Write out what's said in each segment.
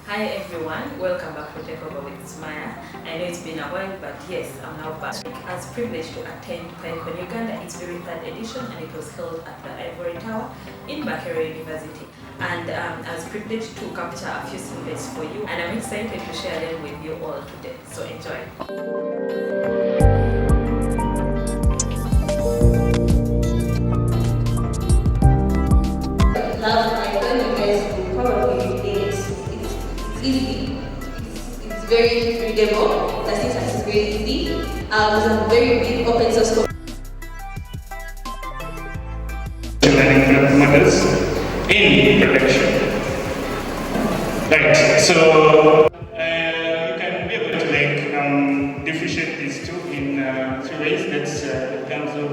Hi everyone, welcome back to Take Over with Sumaiya. I know it's been a while, but yes, I'm now back. I was privileged to attend PyCon Uganda, its very third edition, and it was held at the Ivory Tower in Makerere University. And I was privileged to capture a few snippets for you, and I'm excited to share them with you all today. So enjoy. Love PyCon, you guys will probably relate. It's easy. It's very readable. The syntax is very easy. It's a very big open source code. Learning models in production. Right. So you can be able to differentiate these two in three ways. That's in terms of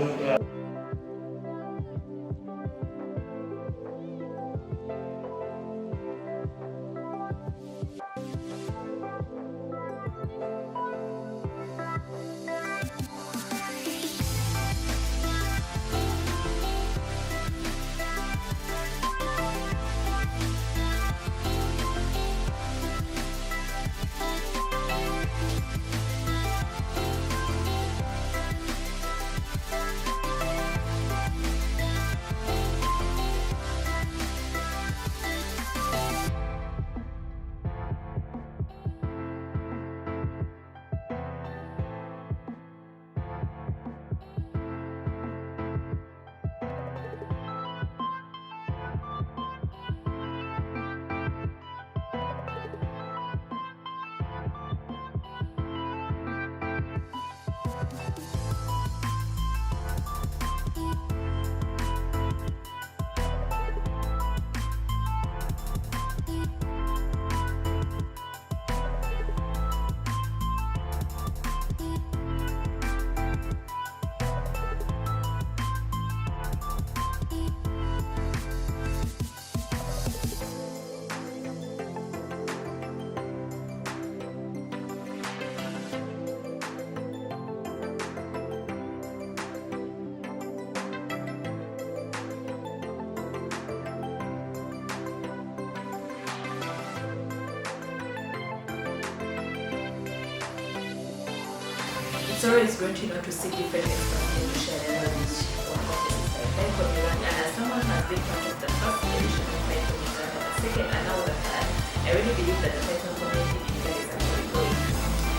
It's always great to see different experts to share their knowledge on topics like PyCon Uganda. And as someone who has been part of the first edition of PyCon Uganda, the second and now the third, I really believe that the PyCon community in Uganda is actually growing.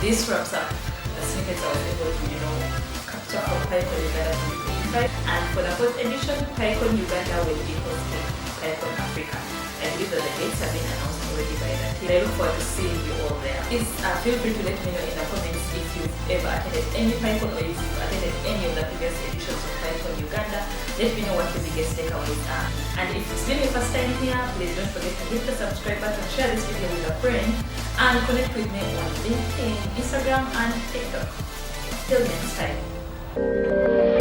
This wraps up the snippets I was able to capture from PyCon Uganda 2025. And for the fourth edition, PyCon Uganda will be hosting PyCon Africa. I believe that the dates have been announced already by the team. I look forward to seeing you all there. Please feel free to let me know in the comments if you've ever attended any PyCon or if you've attended any of the previous editions of PyCon Uganda. Let me know what your biggest takeaways are. And if it's been your first time here, please don't forget to hit the subscribe button, share this video with a friend, and connect with me on LinkedIn, Instagram, and TikTok. Till next time.